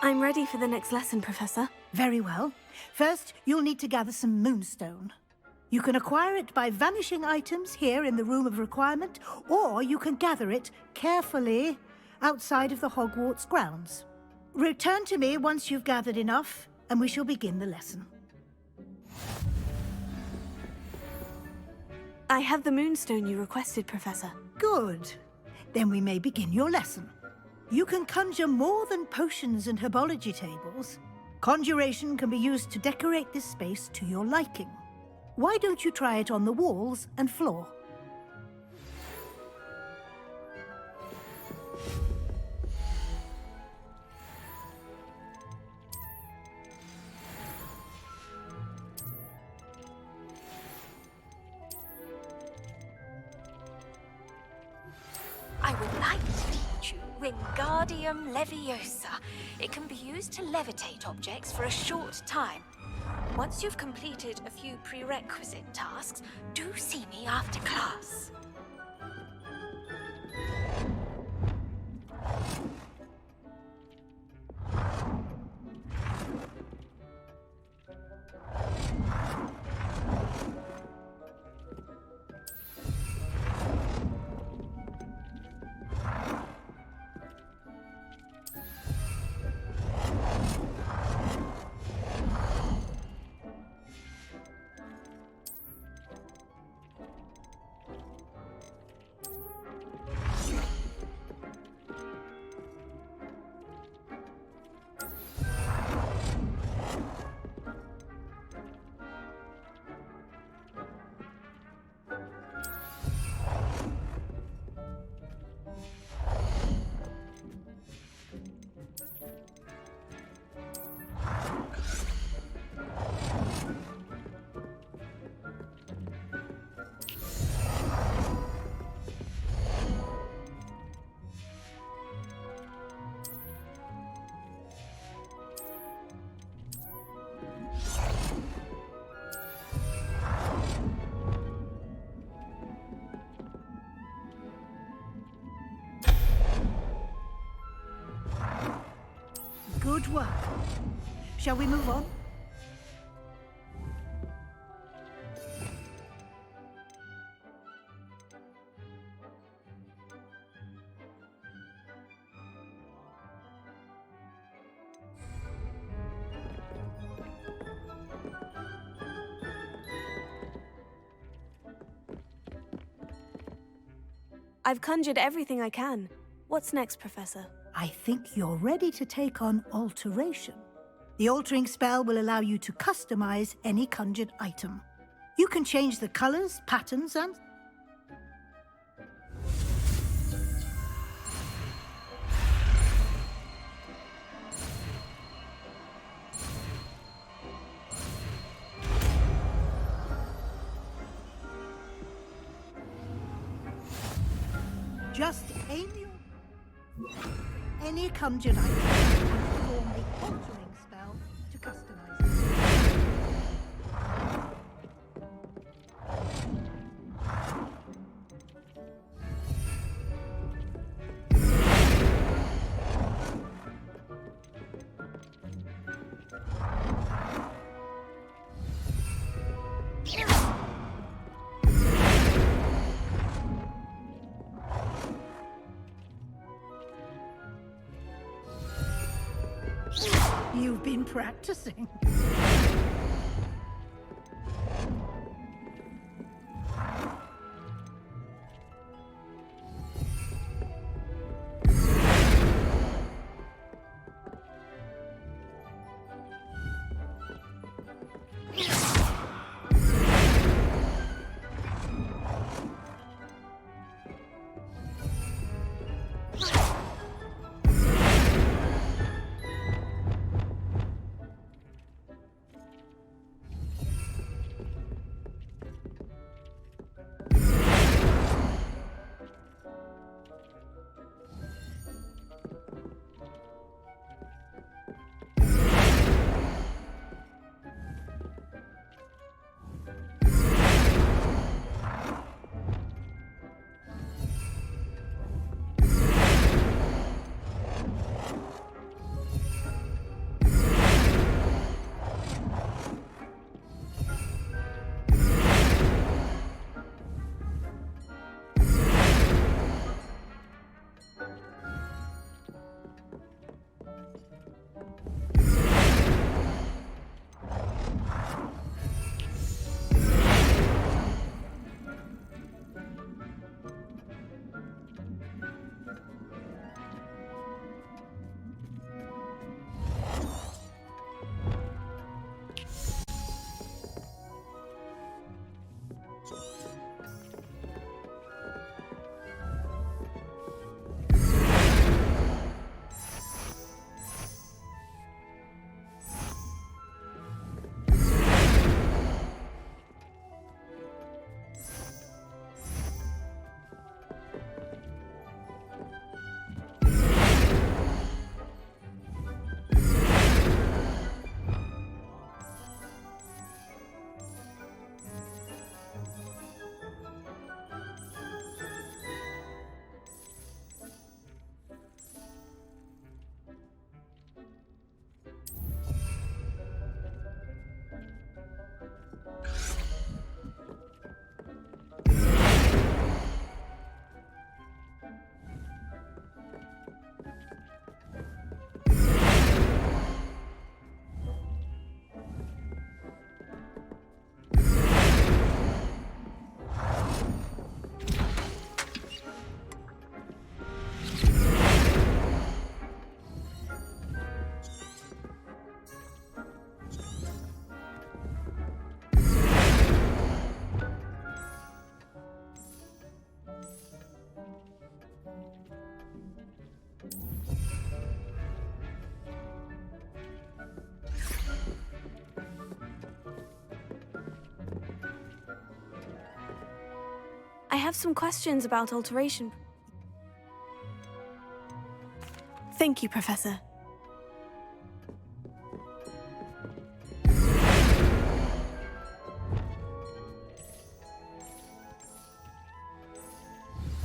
I'm ready for the next lesson, Professor. Very well. First, you'll need to gather some moonstone. You can acquire it by vanishing items here in the Room of Requirement, or you can gather it carefully outside of the Hogwarts grounds. Return to me once you've gathered enough, and we shall begin the lesson. I have the moonstone you requested, Professor. Good. Then we may begin your lesson. You can conjure more than potions and herbology tables. Conjuration can be used to decorate this space to your liking. Why don't you try it on the walls and floor? I would like to teach you Wingardium Leviosa. It can be used to levitate objects for a short time. Once you've completed a few prerequisite tasks, do see me after class. Good work. Shall we move on? I've conjured everything I can. What's next, Professor? I think you're ready to take on alteration. The altering spell will allow you to customize any conjured item. You can change the colors, patterns, and... Just aim your... any conjured item and perform the altering spell to customize it. You've been practicing. I have some questions about alteration. Thank you, Professor.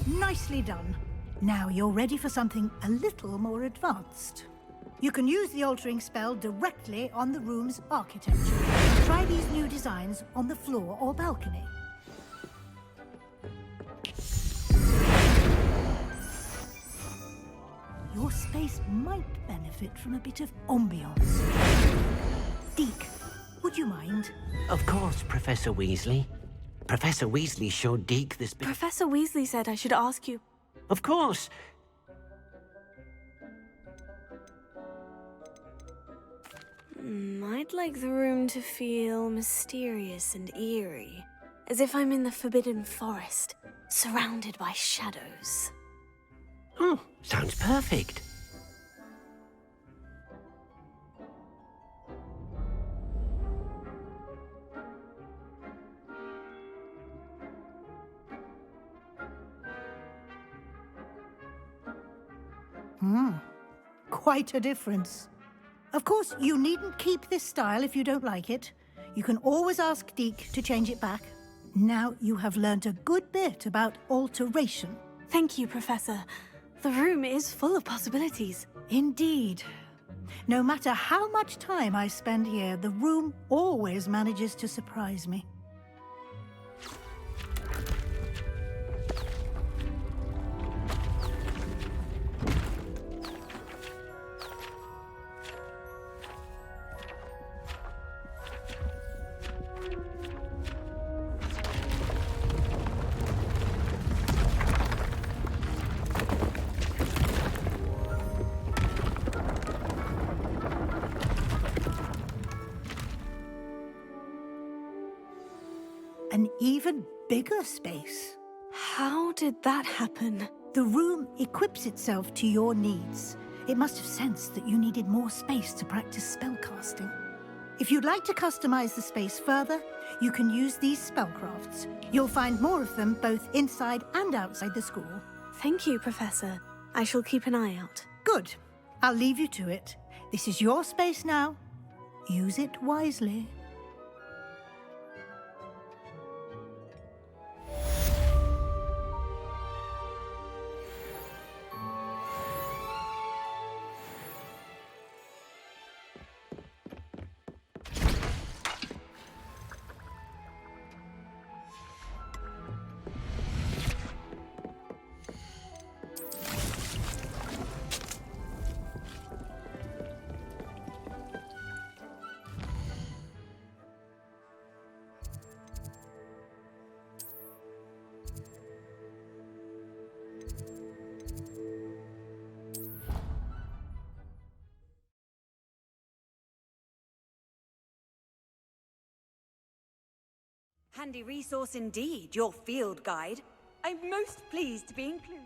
Nicely done. Now you're ready for something a little more advanced. You can use the altering spell directly on the room's architecture. Try these new designs on the floor or balcony. Your space might benefit from a bit of ambiance. Deke, would you mind? Of course, Professor Weasley. Professor Weasley showed Deke this bit. Professor Weasley said I should ask you. Of course. I'd like the room to feel mysterious and eerie, as if I'm in the Forbidden Forest, surrounded by shadows. Oh, sounds perfect. Quite a difference. Of course, you needn't keep this style if you don't like it. You can always ask Deke to change it back. Now you have learnt a good bit about alteration. Thank you, Professor. The room is full of possibilities. Indeed. No matter how much time I spend here, the room always manages to surprise me. An even bigger space. How did that happen? The room equips itself to your needs. It must have sensed that you needed more space to practice spellcasting. If you'd like to customize the space further, you can use these spellcrafts. You'll find more of them both inside and outside the school. Thank you, Professor. I shall keep an eye out. Good. I'll leave you to it. This is your space now. Use it wisely. Handy resource indeed, your field guide. I'm most pleased to be included.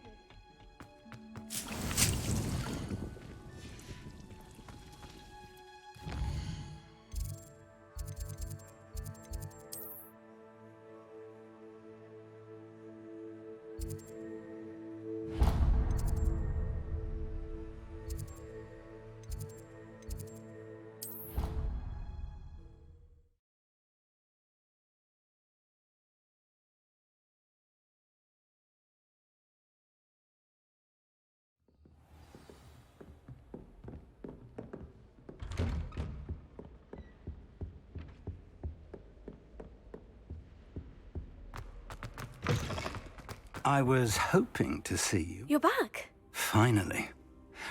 I was hoping to see you. You're back. Finally.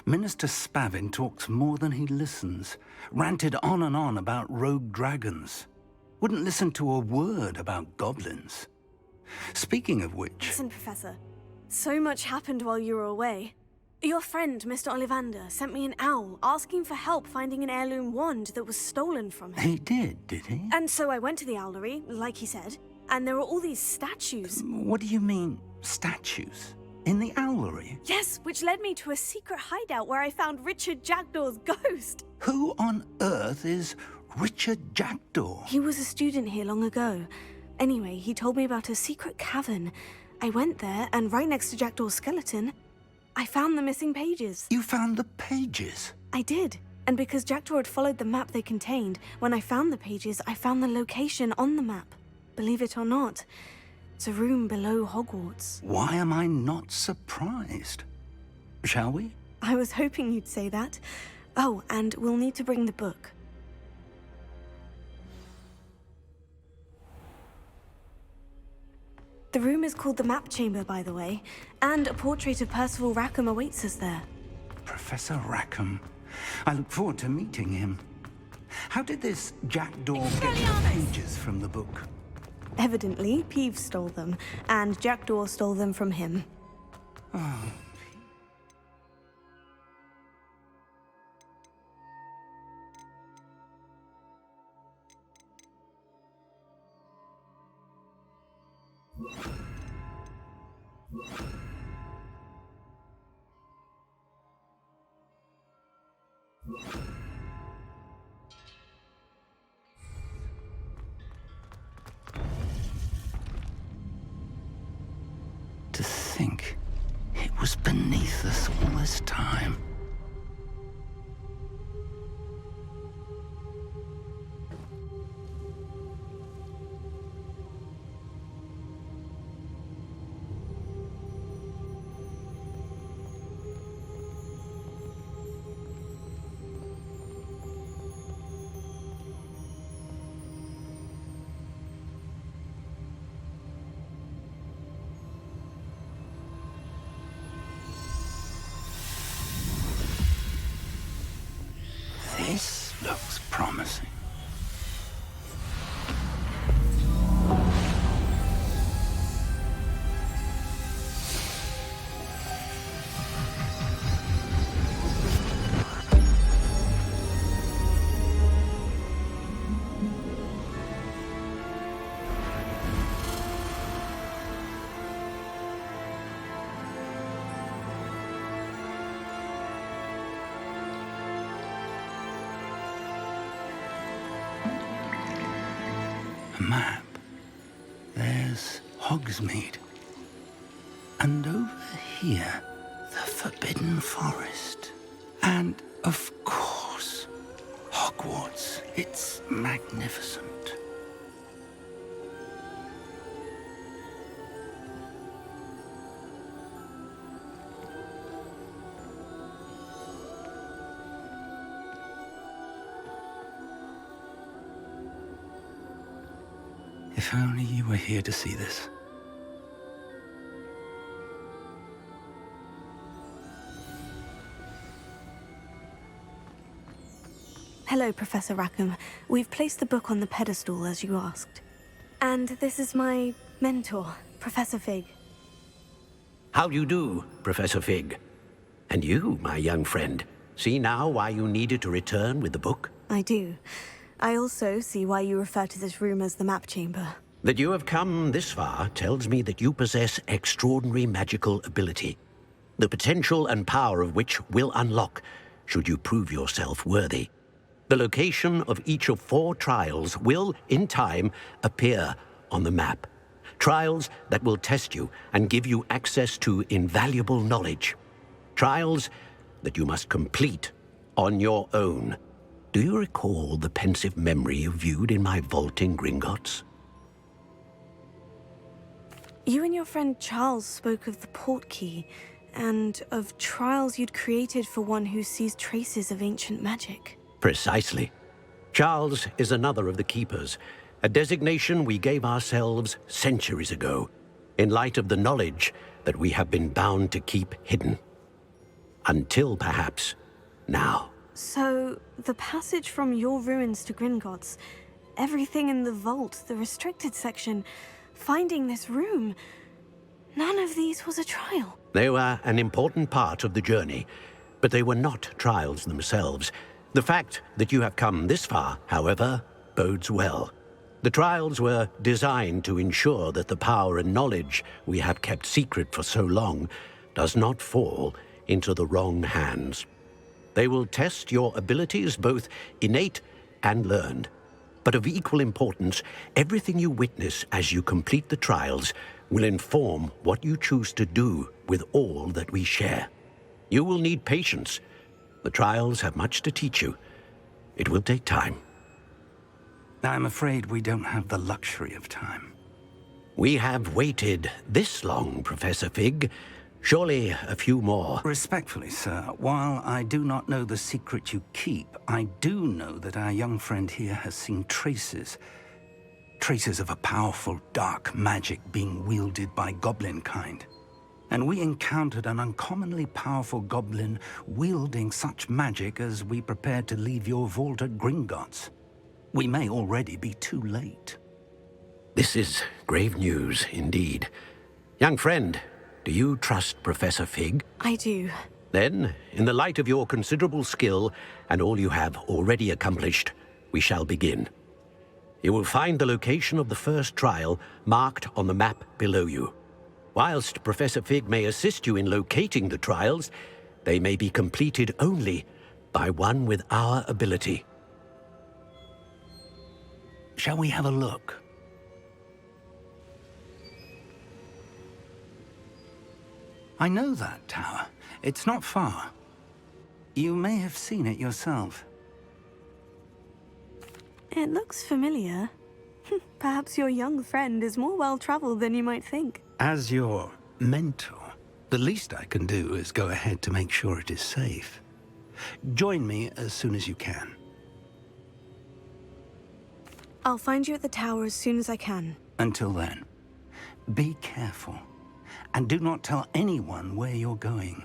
Minister Spavin talks more than he listens. Ranted on and on about rogue dragons. Wouldn't listen to a word about goblins. Speaking of which... Listen, Professor. So much happened while you were away. Your friend, Mr. Ollivander, sent me an owl asking for help finding an heirloom wand that was stolen from him. He did he? And so I went to the owlery, like he said, and there were all these statues. What do you mean, statues? In the owlery? Yes, which led me to a secret hideout where I found Richard Jackdaw's ghost. Who on earth is Richard Jackdaw? He was a student here long ago. Anyway, he told me about a secret cavern, I went there, and right next to Jackdaw's skeleton, I found the missing pages. You found the pages? I did. And because Jackdaw had followed the map they contained, when I found the pages, I found the location on the map. Believe it or not, it's a room below Hogwarts. Why am I not surprised? Shall we? I was hoping you'd say that. Oh, and we'll need to bring the book. The room is called the Map Chamber, by the way, and a portrait of Percival Rackham awaits us there. Professor Rackham. I look forward to meeting him. How did this Jackdaw get the pages from the book? Evidently, Peeves stole them, and Jackdaw stole them from him. Oh. To think it was beneath us all this time. This looks promising. Map. There's Hogsmeade. And over here, the Forbidden Forest. And, of course, Hogwarts. It's magnificent. If only you were here to see this. Hello, Professor Rackham. We've placed the book on the pedestal, as you asked. And this is my mentor, Professor Fig. How do you do, Professor Fig? And you, my young friend, see now why you needed to return with the book? I do. I also see why you refer to this room as the Map Chamber. That you have come this far tells me that you possess extraordinary magical ability, the potential and power of which will unlock should you prove yourself worthy. The location of each of 4 trials will, in time, appear on the map. Trials that will test you and give you access to invaluable knowledge. Trials that you must complete on your own. Do you recall the pensive memory you viewed in my vault in Gringotts? You and your friend Charles spoke of the portkey, and of trials you'd created for one who sees traces of ancient magic. Precisely. Charles is another of the Keepers, a designation we gave ourselves centuries ago, in light of the knowledge that we have been bound to keep hidden. Until, perhaps, now. So, the passage from your ruins to Gringotts, everything in the vault, the restricted section, finding this room, none of these was a trial. They were an important part of the journey, but they were not trials themselves. The fact that you have come this far, however, bodes well. The trials were designed to ensure that the power and knowledge we have kept secret for so long does not fall into the wrong hands. They will test your abilities, both innate and learned. But of equal importance, everything you witness as you complete the trials will inform what you choose to do with all that we share. You will need patience. The trials have much to teach you. It will take time. I'm afraid we don't have the luxury of time. We have waited this long, Professor Fig. Surely a few more. Respectfully, sir, while I do not know the secret you keep, I do know that our young friend here has seen traces of a powerful dark magic being wielded by goblin kind. And we encountered an uncommonly powerful goblin wielding such magic as we prepared to leave your vault at Gringotts. We may already be too late. This is grave news indeed. Young friend, do you trust Professor Fig? I do. Then, in the light of your considerable skill and all you have already accomplished, we shall begin. You will find the location of the first trial marked on the map below you. Whilst Professor Fig may assist you in locating the trials, they may be completed only by one with our ability. Shall we have a look? I know that tower. It's not far. You may have seen it yourself. It looks familiar. Perhaps your young friend is more well-traveled than you might think. As your mentor, the least I can do is go ahead to make sure it is safe. Join me as soon as you can. I'll find you at the tower as soon as I can. Until then, be careful, and do not tell anyone where you're going.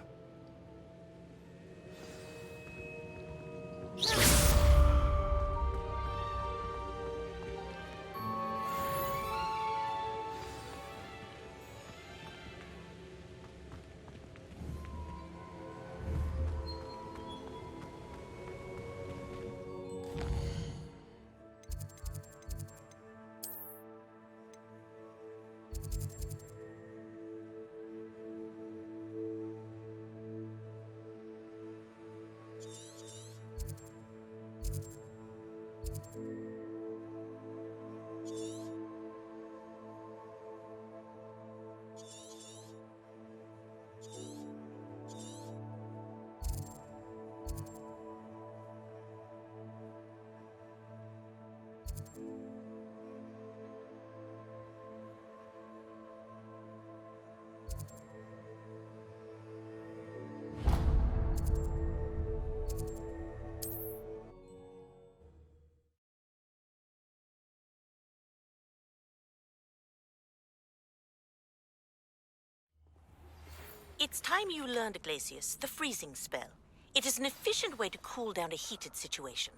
It's time you learned, Glacius, the freezing spell. It is an efficient way to cool down a heated situation.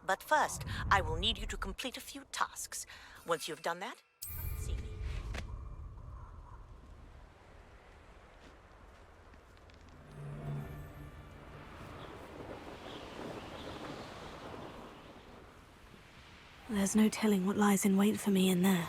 But first, I will need you to complete a few tasks. Once you've done that, see me. There's no telling what lies in wait for me in there.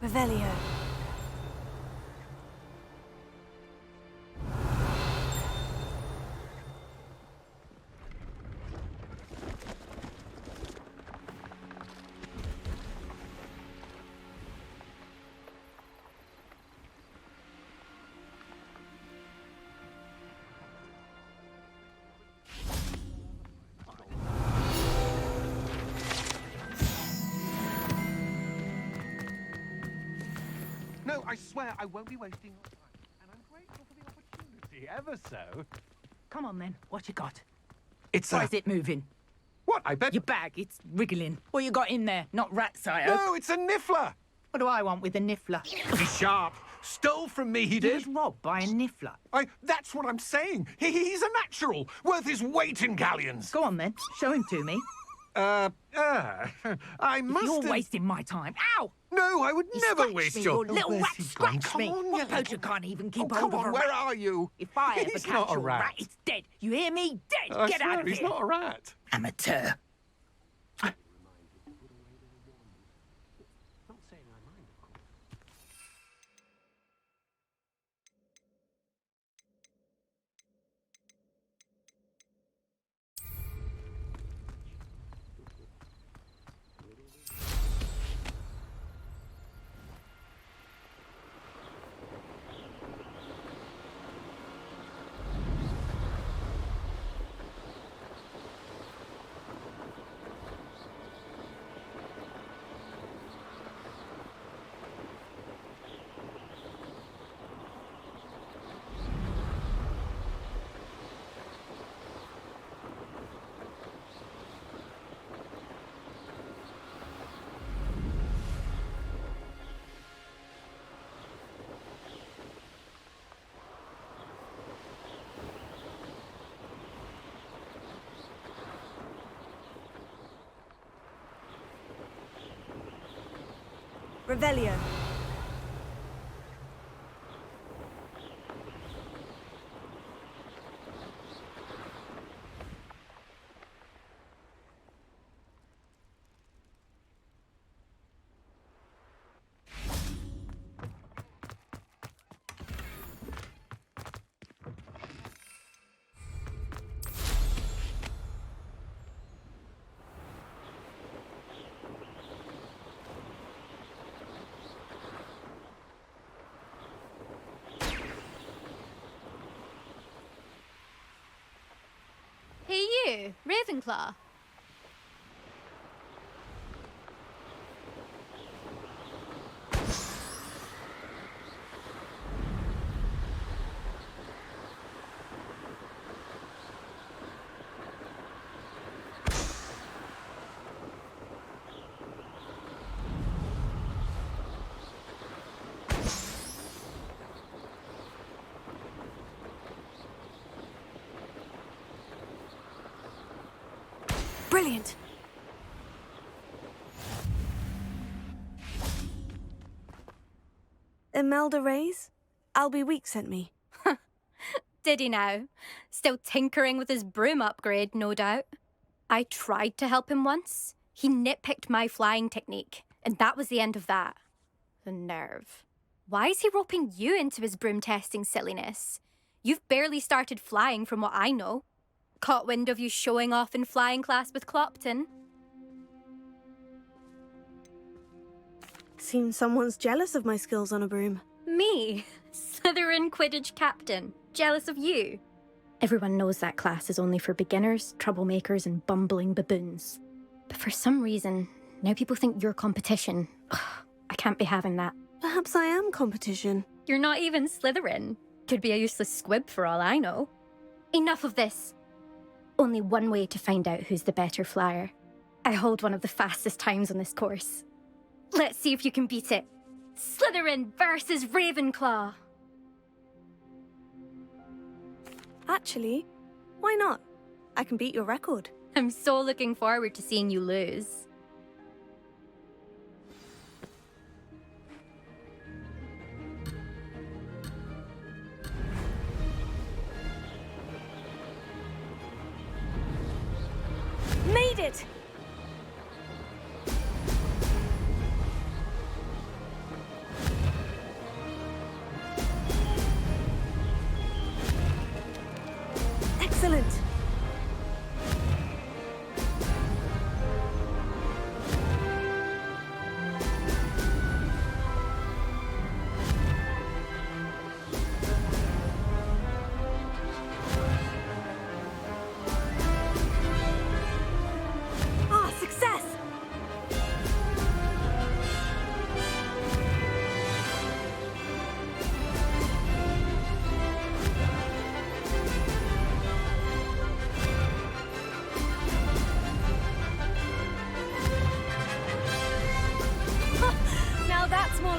Revelio. No, I swear I won't be wasting your time. And I'm grateful for the opportunity, ever so. Come on then, what you got? It's Why is it moving? What, I bet... Your bag, it's wriggling. What you got in there? Not rats, I hope. No, it's a niffler! What do I want with a niffler? He's sharp. Stole from me, he He did. was robbed by a niffler. That's what I'm saying. He's a natural, worth his weight in galleons. Go on then, show him to me. I must You're have... wasting my time. Ow! No, I would You never scratched waste me, your... you little where's rat he gone? scratched Come me. on, What you poacher little- can't even keep Oh, hold come of on, a where rat? are you? If I ever He's catch not a your rat. rat, it's dead. You hear me? Dead. I Get swear, out of he's here. not a rat. Amateur. Revelio. Hey you, Ravenclaw. Brilliant. Imelda Reyes? Albie Week sent me. Did he now? Still tinkering with his broom upgrade, no doubt. I tried to help him once. He nitpicked my flying technique, and that was the end of that. The nerve. Why is he roping you into his broom testing silliness? You've barely started flying from what I know. Caught wind of you showing off in flying class with Clopton. Seems someone's jealous of my skills on a broom. Me, Slytherin Quidditch captain, jealous of you. Everyone knows that class is only for beginners, troublemakers, and bumbling baboons. But for some reason, now people think you're competition. Ugh, I can't be having that. Perhaps I am competition. You're not even Slytherin. Could be a useless squib for all I know. Enough of this. Only one way to find out who's the better flyer. I hold one of the fastest times on this course. Let's see if you can beat it. Slytherin versus Ravenclaw. Actually, why not? I can beat your record. I'm so looking forward to seeing you lose. Made it!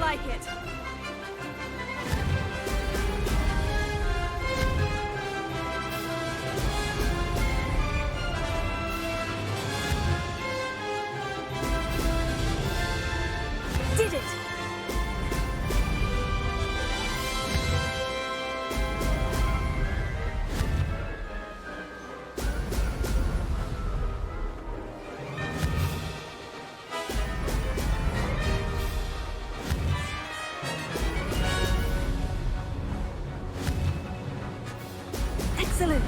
like it. Did it! Excellent!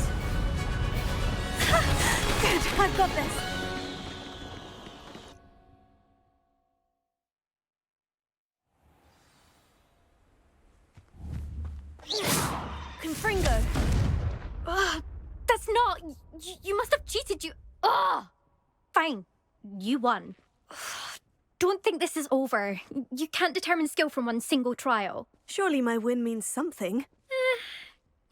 Good, I've got this. Confringo! Ugh, that's not... You must have cheated, you... Ugh! Fine. You won. Ugh, don't think this is over. You can't determine skill from one single trial. Surely my win means something.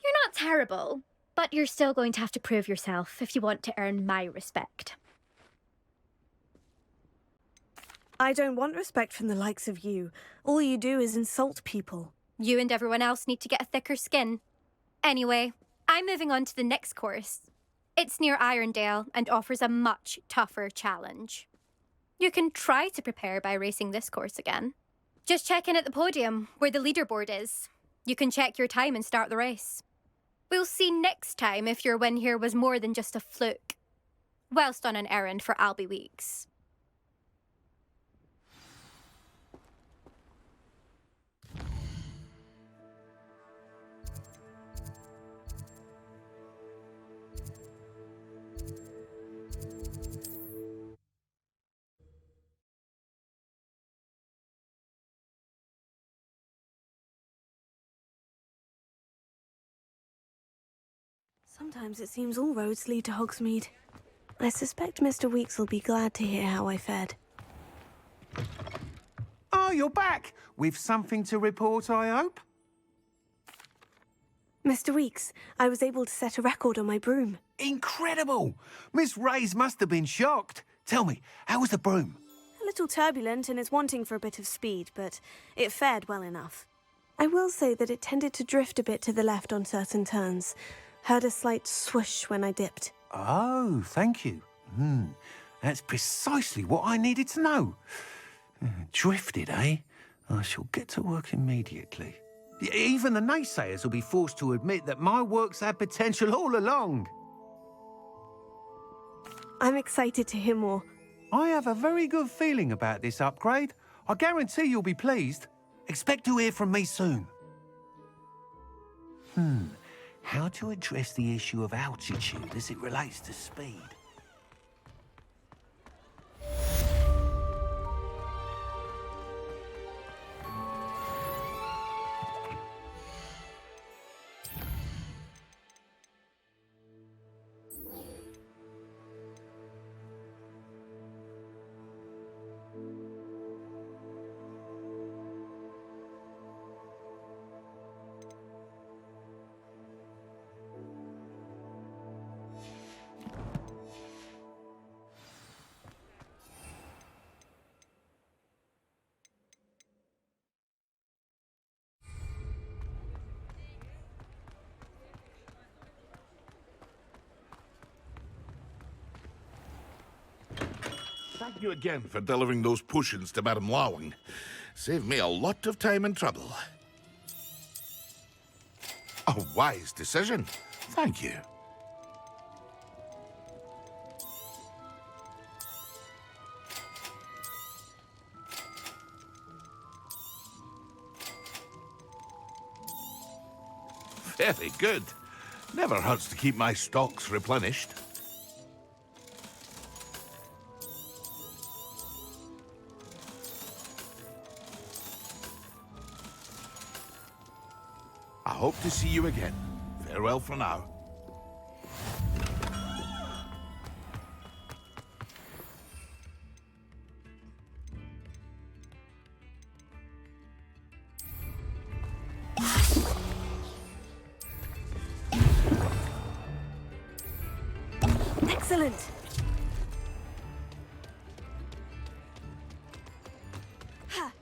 You're not terrible, but you're still going to have to prove yourself if you want to earn my respect. I don't want respect from the likes of you. All you do is insult people. You and everyone else need to get a thicker skin. Anyway, I'm moving on to the next course. It's near Irondale and offers a much tougher challenge. You can try to prepare by racing this course again. Just check in at the podium, where the leaderboard is. You can check your time and start the race. We'll see next time if your win here was more than just a fluke. Whilst on an errand for Albie Weeks. Sometimes it seems all roads lead to Hogsmeade. I suspect Mr. Weeks will be glad to hear how I fared. Oh, you're back! With something to report, I hope? Mr. Weeks, I was able to set a record on my broom. Incredible! Miss Ray's must have been shocked. Tell me, how was the broom? A little turbulent and is wanting for a bit of speed, but it fared well enough. I will say that it tended to drift a bit to the left on certain turns. Heard a slight swoosh when I dipped. Oh, thank you. That's precisely what I needed to know. Drifted, eh? I shall get to work immediately. Even the naysayers will be forced to admit that my work's had potential all along. I'm excited to hear more. I have a very good feeling about this upgrade. I guarantee you'll be pleased. Expect to hear from me soon. How to address the issue of altitude as it relates to speed? Thank you again for delivering those potions to Madame Lawing. Saved me a lot of time and trouble. A wise decision. Thank you. Very good. Never hurts to keep my stocks replenished. I hope to see you again. Farewell for now. Excellent. Ha.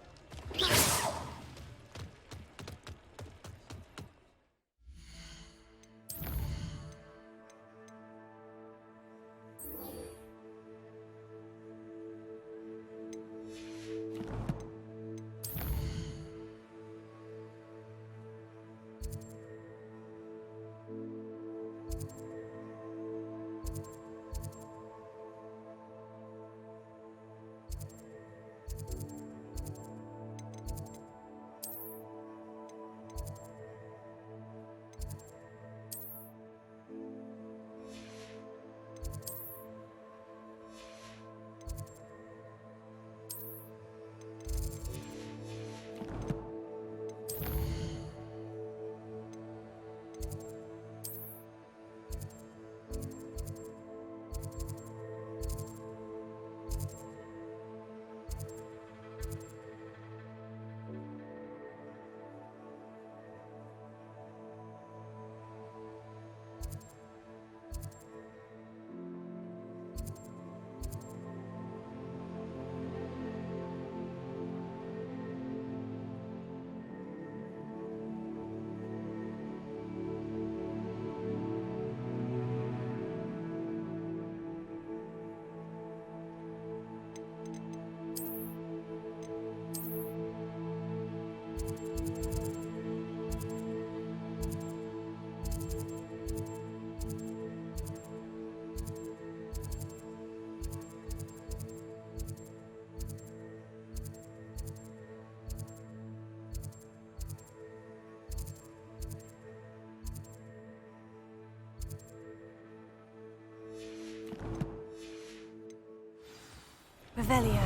Revelio.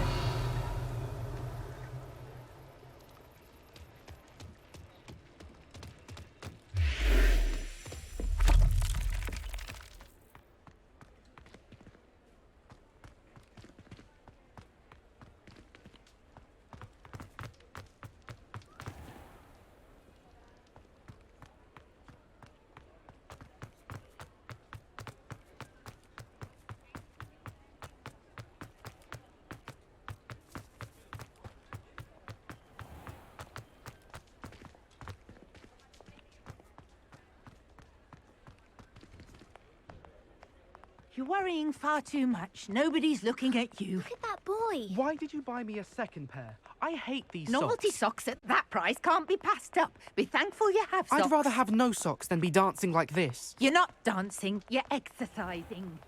You're worrying far too much. Nobody's looking at you. Look at that boy. Why did you buy me a second pair? I hate these Novelty socks. socks at that price can't be passed up. Be thankful you have socks. I'd rather have no socks than be dancing like this. You're not dancing, you're exercising.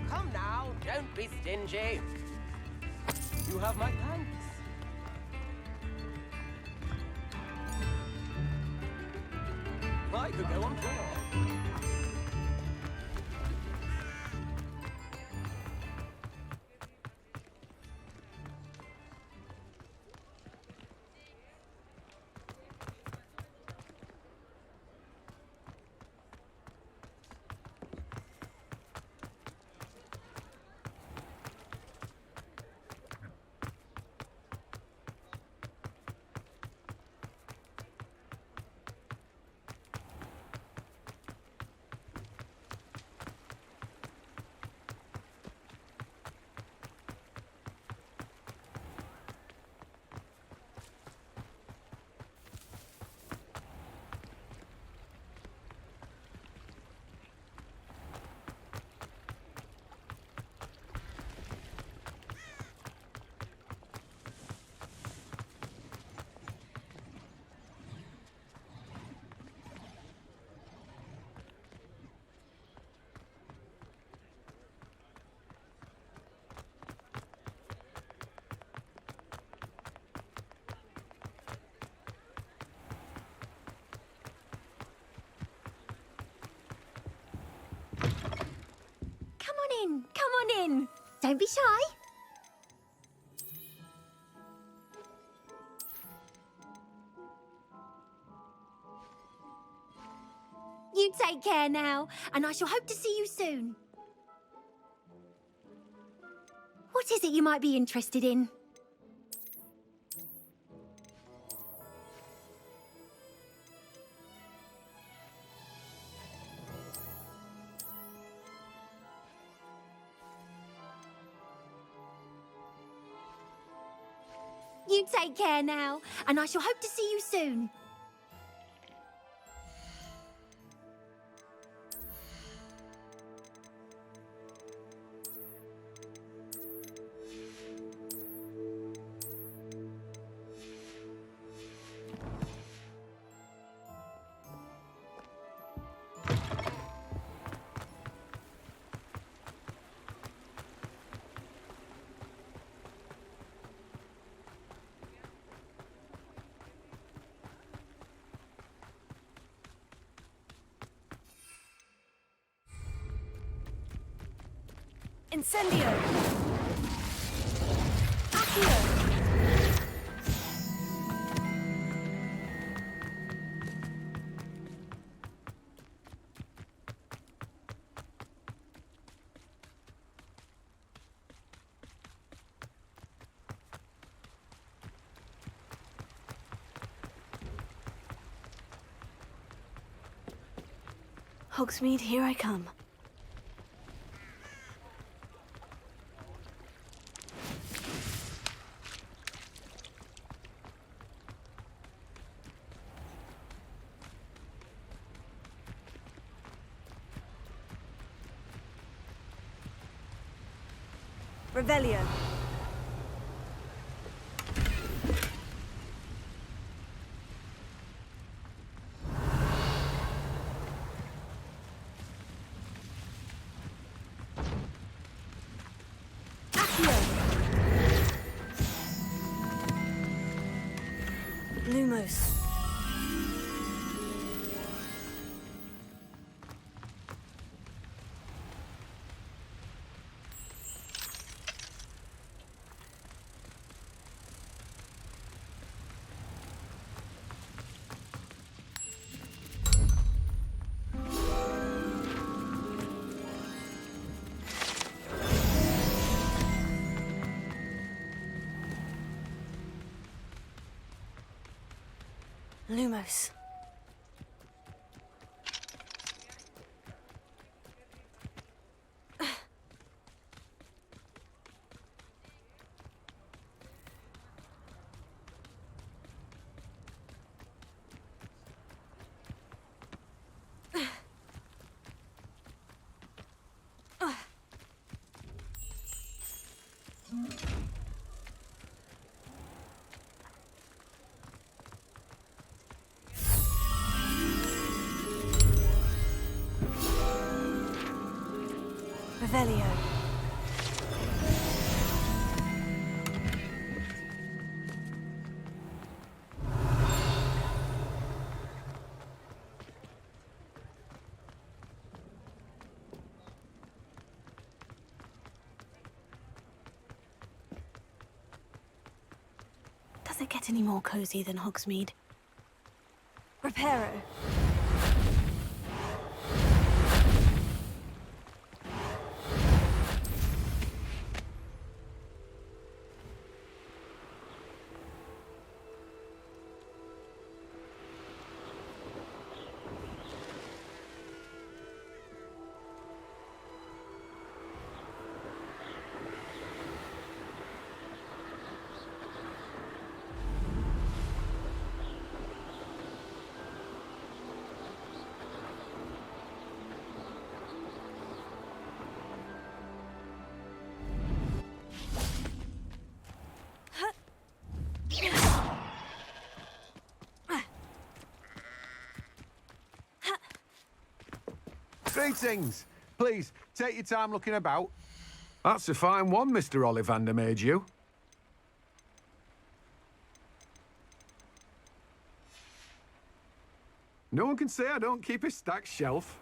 Come now, don't be stingy. You have my thanks. I could go on tour. Come on in. Don't be shy. You take care now, and I shall hope to see you soon. What is it you might be interested in? You take care now, and I shall hope to see you soon. Incendio! Accio! Hogsmeade, here I come. Revelio. Lumos. Lumos. Revelio. Does it get any more cozy than Hogsmeade? Reparo. Greetings. Please, take your time looking about. That's a fine one, Mr. Ollivander made you. No one can say I don't keep a stacked shelf.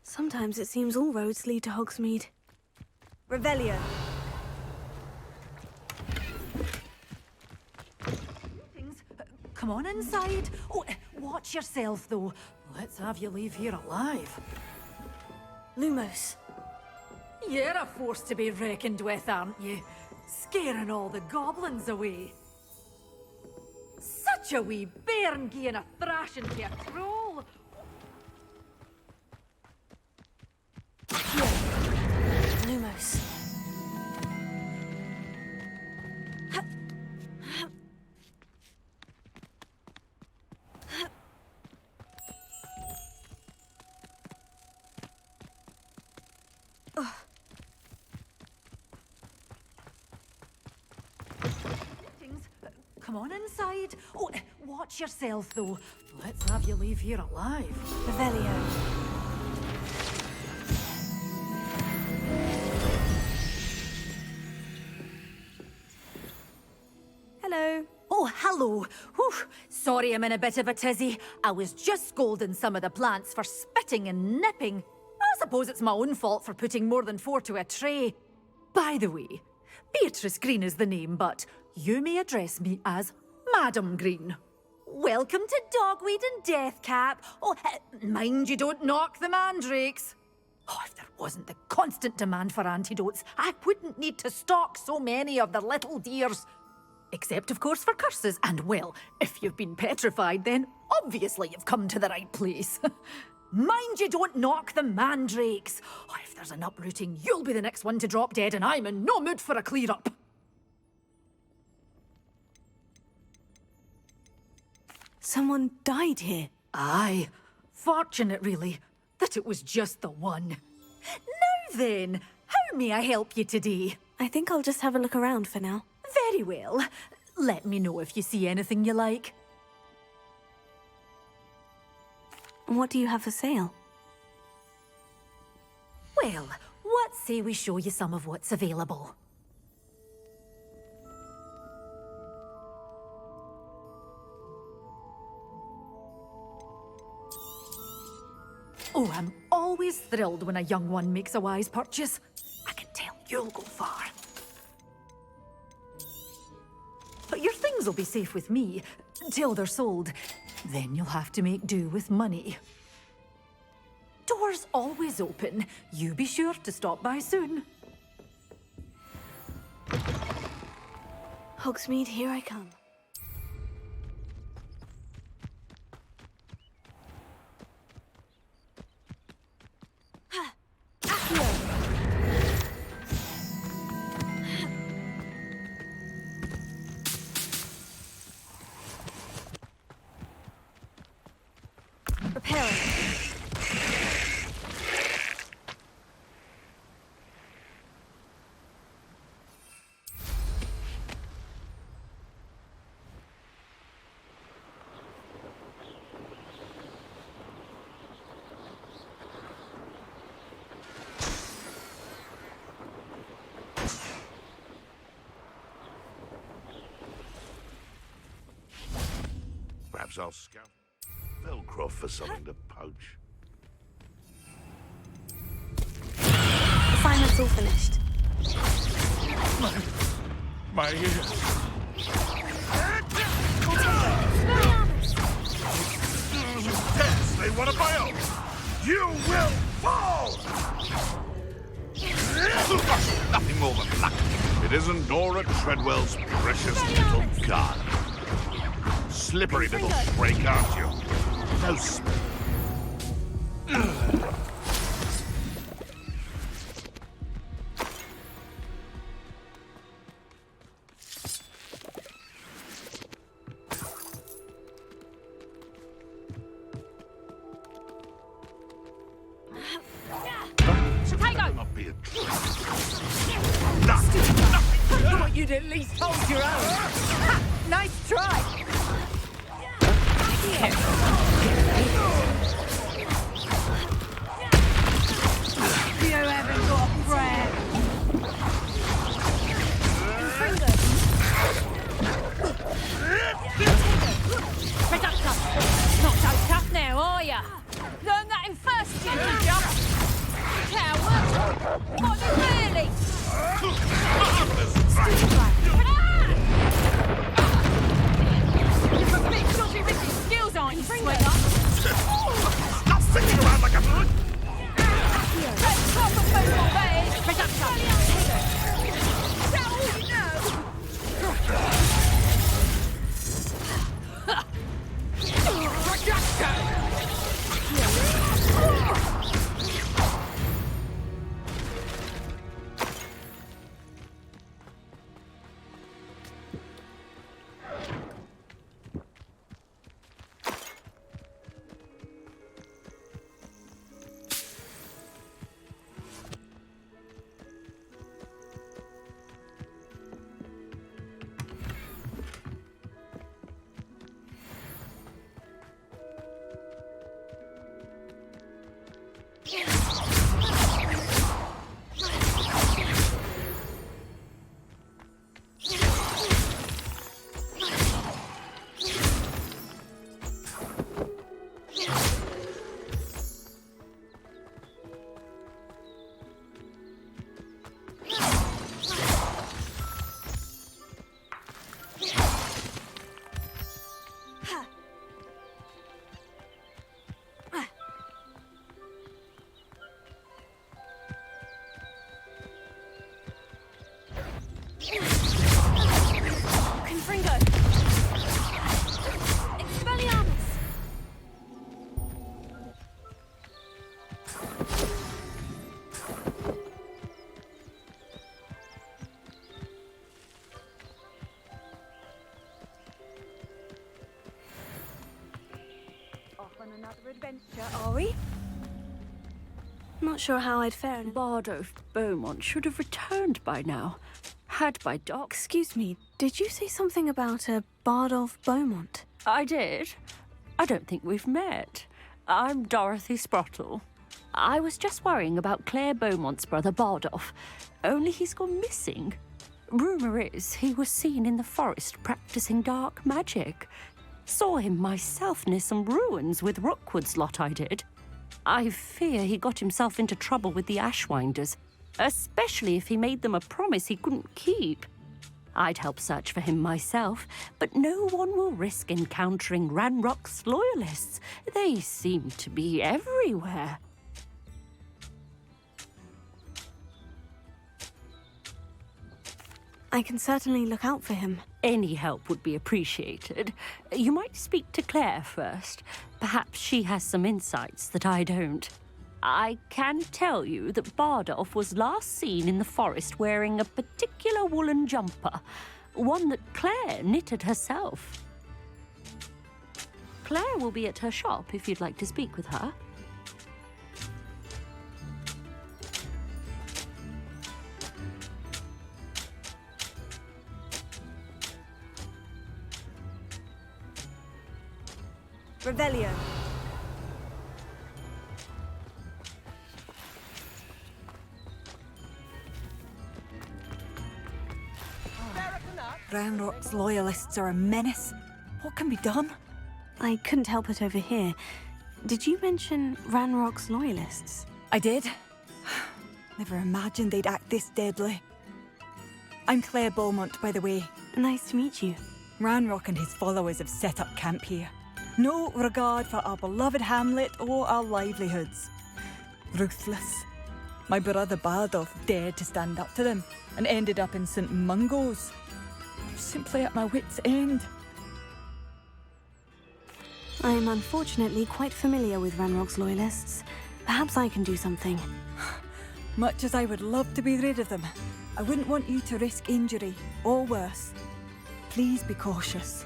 Sometimes it seems all roads lead to Hogsmeade. Revelio. Come on inside. Oh, watch yourself, though. Let's have you leave here alive. Lumos. You're a force to be reckoned with, aren't you? Scaring all the goblins away. Such a wee bairn gieing a thrashing to a troll. Lumos. Come on inside. Oh, watch yourself, though. Let's have you leave here alive. Revelio. Hello. Oh, hello. Whew. Sorry I'm in a bit of a tizzy. I was just scolding some of the plants for spitting and nipping. I suppose it's my own fault for putting more than 4 to a tray. By the way, Beatrice Green is the name, but you may address me as Madam Green. Welcome to Dogweed and Deathcap. Oh, mind you don't knock the mandrakes. Oh, if there wasn't the constant demand for antidotes, I wouldn't need to stock so many of the little dears. Except, of course, for curses. And, well, if you've been petrified, then obviously you've come to the right place. Mind you don't knock the mandrakes. Oh, if there's an uprooting, you'll be the next one to drop dead, and I'm in no mood for a clear-up. Someone died here. Aye. Fortunate, really, that it was just the one. Now then, how may I help you today? I think I'll just have a look around for now. Very well. Let me know if you see anything you like. What do you have for sale? Well, what say we show you some of what's available? Oh, I'm always thrilled when a young one makes a wise purchase. I can tell you'll go far. But your things will be safe with me until they're sold. Then you'll have to make do with money. Doors always open. You be sure to stop by soon. Hogsmeade, here I come. Repairing. Perhaps I'll scout Velcro for something to poach. Assignment's all finished. My ears. Yes, they want to buy out. You will fall! Nothing more than luck. It isn't Dora Treadwell's precious little gun. Slippery little freak, aren't you? No Chicago! be a trick. I thought you'd at least hold your own. Ha! Nice try! You haven't got a prayer. Not so tough now, are ya? Learn that in first year, did ya? Coward! What really? You've got big dodgy Richie skills, aren't you, Swill? Confringo! Expelliarmus! Off on another adventure, are we? Not sure how I'd fare in... Bardolph Beaumont should have returned by now. Had by doc. Excuse me, did you say something about a Bardolph Beaumont? I did. I don't think we've met. I'm Dorothy Sprottle. I was just worrying about Claire Beaumont's brother Bardolph, only he's gone missing. Rumour is he was seen in the forest practicing dark magic. Saw him myself near some ruins with Rookwood's lot I did. I fear he got himself into trouble with the Ashwinders, especially if he made them a promise he couldn't keep. I'd help search for him myself, but no one will risk encountering Ranrock's loyalists. They seem to be everywhere. I can certainly look out for him. Any help would be appreciated. You might speak to Claire first. Perhaps she has some insights that I don't. I can tell you that Bardolph was last seen in the forest wearing a particular woolen jumper, one that Claire knitted herself. Claire will be at her shop if you'd like to speak with her. Revelio. Ranrock's loyalists are a menace. What can be done? I couldn't help but overhear. Did you mention Ranrock's loyalists? I did. Never imagined they'd act this deadly. I'm Claire Beaumont, by the way. Nice to meet you. Ranrock and his followers have set up camp here. No regard for our beloved hamlet or our livelihoods. Ruthless. My brother Bardolph dared to stand up to them and ended up in St. Mungo's. Simply at my wit's end. I am unfortunately quite familiar with Ranrock's loyalists. Perhaps I can do something. Much as I would love to be rid of them, I wouldn't want you to risk injury, or worse. Please be cautious.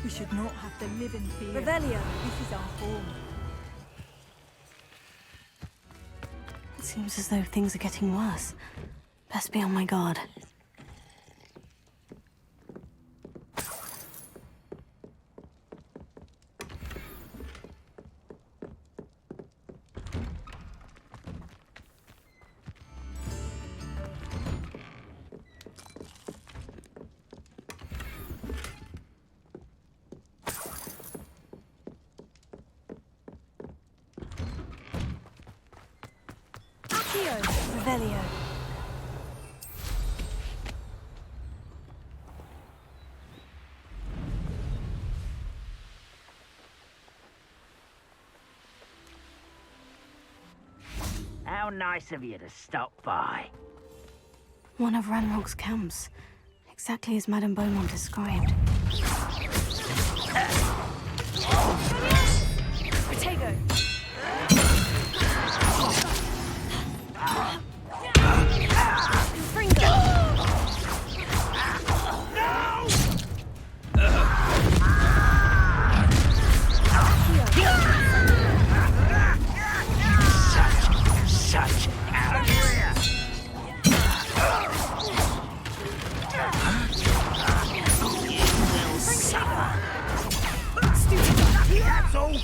We should not have to live in fear. Revelio. This is our home. It seems as though things are getting worse. Best be on my guard. Revelio. How nice of you to stop by. One of Ranrock's camps. Exactly as Madame Beaumont described. Protego. Such arrogance! You will suffer. That's all.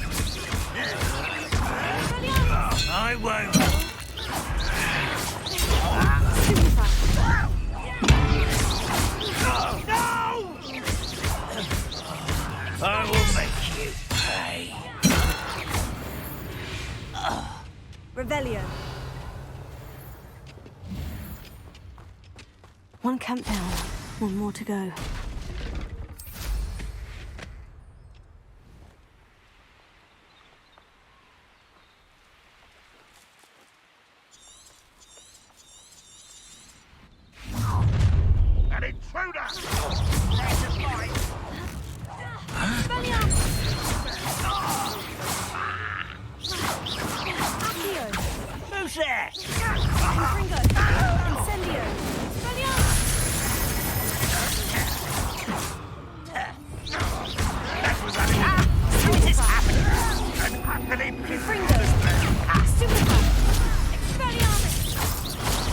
I won't. No! I will make you pay. Revelio. One camp down, one more to go. intruder! Who's there? Incendio! That was how is this happening? An unbelievable...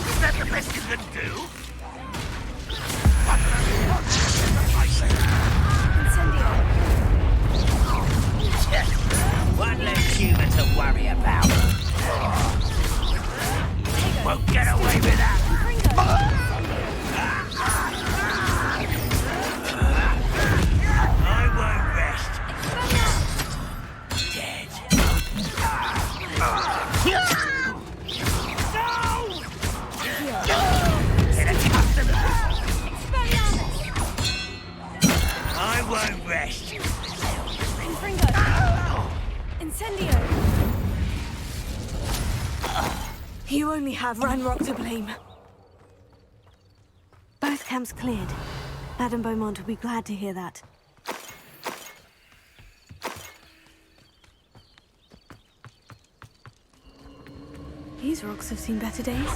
Is that the best you can do? One less human to worry about. Won't get away with that. I won't rest. Dead. Get accustomed. I won't rest. Incendio! You only have Ranrock to blame. Both camps cleared. Madame Beaumont will be glad to hear that. These rocks have seen better days.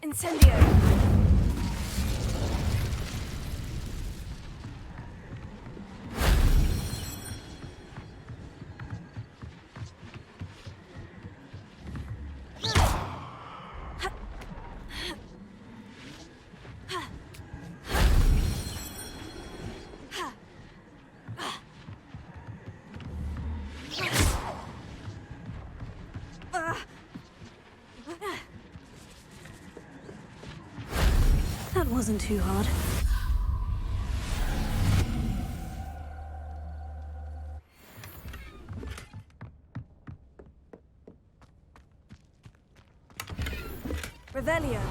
Incendio! That wasn't too hard. Revelio.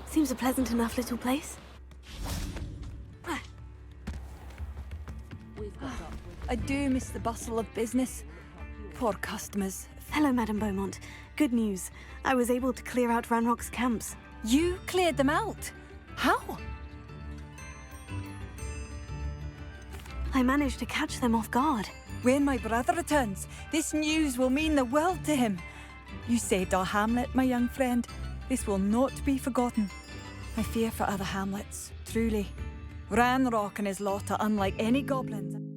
Seems a pleasant enough little place. I do miss the bustle of business. Poor customers. Hello, Madame Beaumont. Good news. I was able to clear out Ranrock's camps. You cleared them out? How? I managed to catch them off guard. When my brother returns, this news will mean the world to him. You saved our hamlet, my young friend. This will not be forgotten. I fear for other hamlets, truly. Ranrock and his lot are unlike any goblins.